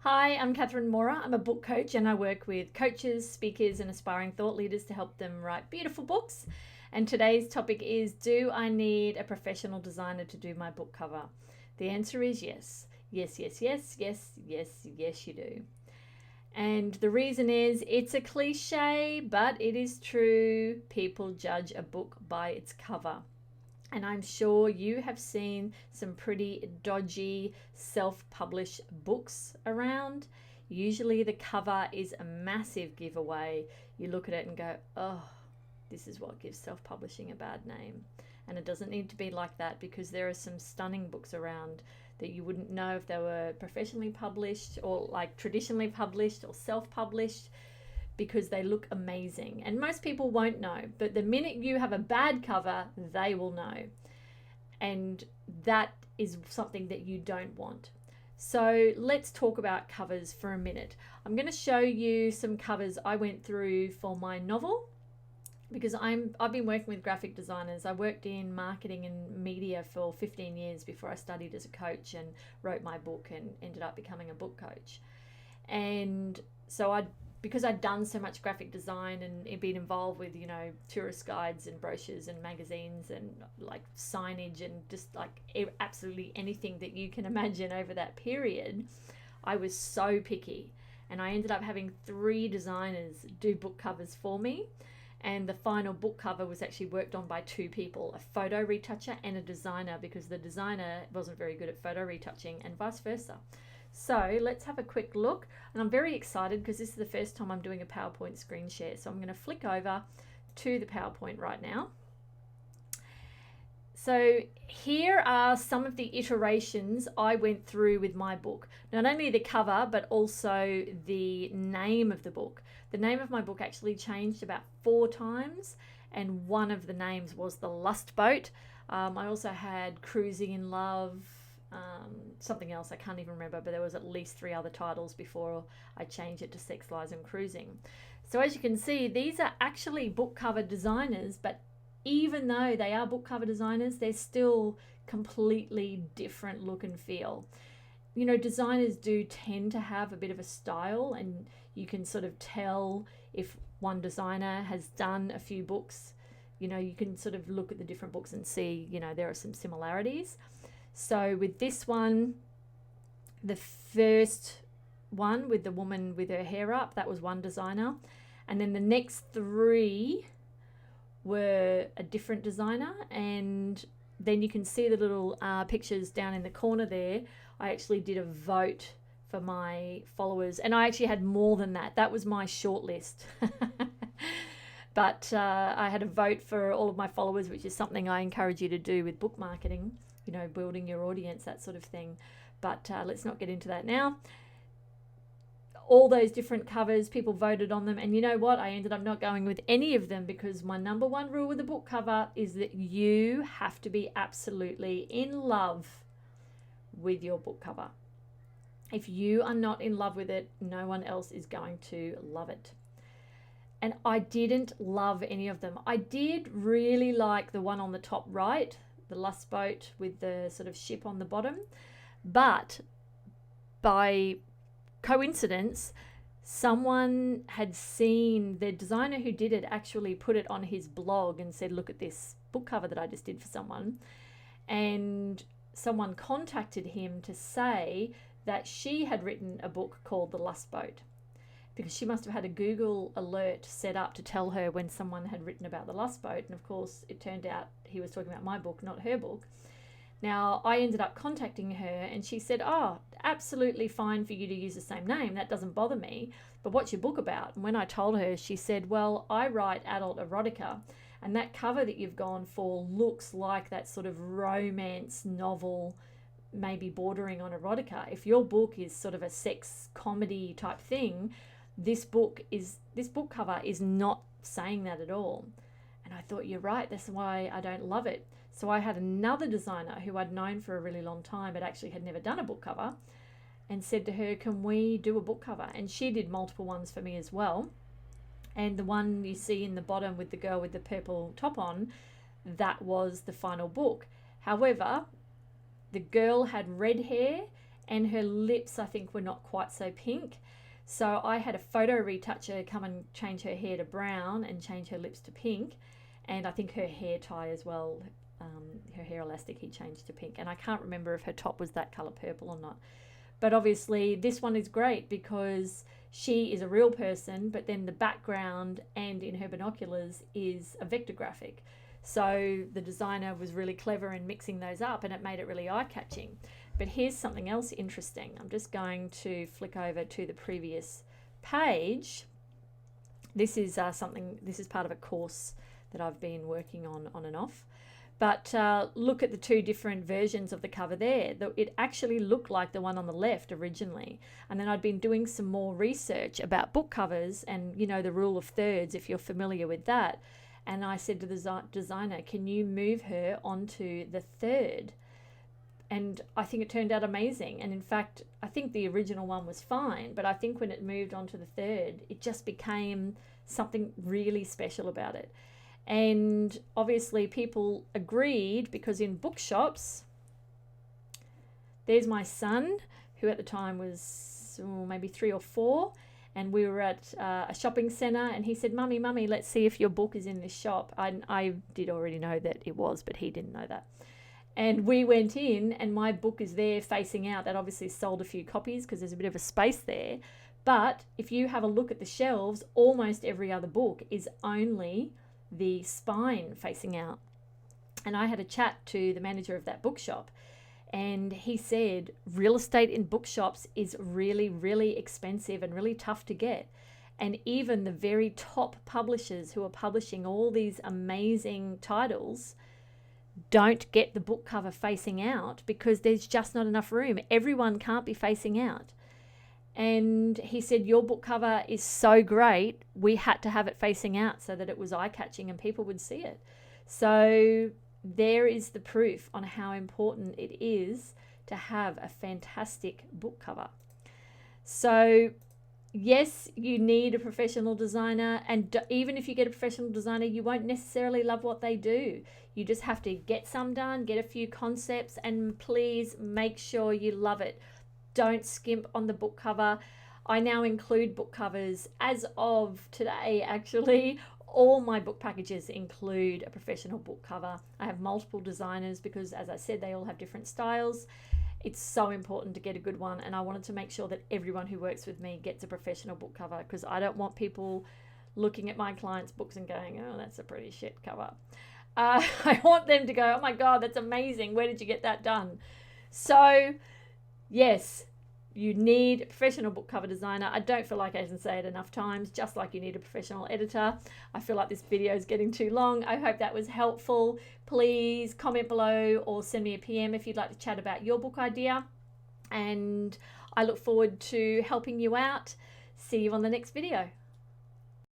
Hi, I'm Catherine Mora. I'm a book coach and I work with coaches, speakers, and aspiring thought leaders to help them write beautiful books. And today's topic is, do I need a professional designer to do my book cover? The answer is yes. Yes, yes, yes, yes, yes, yes, you do. And the reason is it's a cliche, but it is true. People judge a book by its cover. And I'm sure you have seen some pretty dodgy self published books around. Usually the cover is a massive giveaway. You look at it and go, oh, this is what gives self publishing a bad name. And it doesn't need to be like that, because there are some stunning books around that you wouldn't know if they were professionally published or like traditionally published or self published, because they look amazing. And most people won't know, but the minute you have a bad cover, they will know. And that is something that you don't want. So let's talk about covers for a minute. I'm going to show you some covers I went through for my novel, because I've been working with graphic designers. I worked in marketing and media for 15 years before I studied as a coach and wrote my book and ended up becoming a book coach. And so because I'd done so much graphic design and been involved with, tourist guides and brochures and magazines and like signage and just like absolutely anything that you can imagine over that period, I was so picky. And I ended up having 3 designers do book covers for me. And the final book cover was actually worked on by 2 people, a photo retoucher and a designer, because the designer wasn't very good at photo retouching and vice versa. So let's have a quick look. And I'm very excited because this is the first time I'm doing a PowerPoint screen share. So I'm going to flick over to the PowerPoint right now. So here are some of the iterations I went through with my book. Not only the cover, but also the name of the book. The name of my book actually changed about 4 times, and one of the names was The Lust Boat. I also had Cruising in Love, something else I can't even remember, but there was at least 3 other titles before I changed it to Sex, Lies and Cruising. So as you can see, these are actually book cover designers, but even though they are book cover designers, they're still completely different look and feel. Designers do tend to have a bit of a style, and you can sort of tell if one designer has done a few books. You can sort of look at the different books and see, there are some similarities. So with this one, the first one with the woman with her hair up, that was one designer. And then the next 3 were a different designer. And then you can see the little pictures down in the corner there. I actually did a vote for my followers, and I actually had more than that. That was my short list. But I had a vote for all of my followers, which is something I encourage you to do with book marketing, building your audience, that sort of thing. But let's not get into that now. All those different covers, people voted on them, and you know what? I ended up not going with any of them, because my number 1 rule with a book cover is that you have to be absolutely in love with your book cover. If you are not in love with it, no one else is going to love it. And I didn't love any of them. I did really like the one on the top right, the Lust Boat with the sort of ship on the bottom. But by coincidence, someone had seen, the designer who did it actually put it on his blog and said, look at this book cover that I just did for someone. And someone contacted him to say that she had written a book called The Lust Boat, because she must have had a Google alert set up to tell her when someone had written about The Lust Boat. And of course, it turned out he was talking about my book, not her book. Now, I ended up contacting her, and she said, oh, absolutely fine for you to use the same name. That doesn't bother me. But what's your book about? And when I told her, she said, well, I write adult erotica, and that cover that you've gone for looks like that sort of romance novel, maybe bordering on erotica. If your book is sort of a sex comedy type thing, this book cover is not saying that at all. And I thought, you're right, that's why I don't love it. So I had another designer who I'd known for a really long time, but actually had never done a book cover, and said to her, can we do a book cover? And she did multiple ones for me as well. And the one you see in the bottom with the girl with the purple top on, that was the final book. However, the girl had red hair and her lips, I think, were not quite so pink. So I had a photo retoucher come and change her hair to brown and change her lips to pink. And I think her hair tie as well, her hair elastic, he changed to pink. And I can't remember if her top was that colour purple or not. But obviously this one is great because she is a real person, but then the background and in her binoculars is a vector graphic. So the designer was really clever in mixing those up, and it made it really eye-catching. But here's something else interesting. I'm just going to flick over to the previous page. This is this is part of a course that I've been working on and off. But look at the two different versions of the cover there. It actually looked like the one on the left originally. And then I'd been doing some more research about book covers and, you know, the rule of thirds, if you're familiar with that. And I said to the designer, can you move her onto the third? And I think it turned out amazing. And in fact, I think the original one was fine, but I think when it moved onto the third, it just became something really special about it. And obviously people agreed, because in bookshops, there's my son, who at the time was maybe 3 or 4, and we were at a shopping centre, and he said, Mummy, let's see if your book is in this shop. I did already know that it was, but he didn't know that. And we went in, and my book is there facing out. That obviously sold a few copies because there's a bit of a space there. But if you have a look at the shelves, almost every other book is only the spine facing out. And I had a chat to the manager of that bookshop, and he said real estate in bookshops is really, really expensive and really tough to get. And even the very top publishers who are publishing all these amazing titles don't get the book cover facing out because there's just not enough room. Everyone can't be facing out. And he said, your book cover is so great, we had to have it facing out so that it was eye-catching and people would see it. So there is the proof on how important it is to have a fantastic book cover. So yes, you need a professional designer, and even if you get a professional designer, you won't necessarily love what they do. You just have to get some done, get a few concepts, and please make sure you love it. Don't skimp on the book cover. I now include book covers. As of today, actually, all my book packages include a professional book cover. I have multiple designers because, as I said, they all have different styles. It's so important to get a good one, and I wanted to make sure that everyone who works with me gets a professional book cover, because I don't want people looking at my clients' books and going, oh, that's a pretty shit cover. I want them to go, oh my God, that's amazing. Where did you get that done? So yes, you need a professional book cover designer. I don't feel like I can say it enough times, just like you need a professional editor. I feel like this video is getting too long. I hope that was helpful. Please comment below or send me a PM if you'd like to chat about your book idea. And I look forward to helping you out. See you on the next video.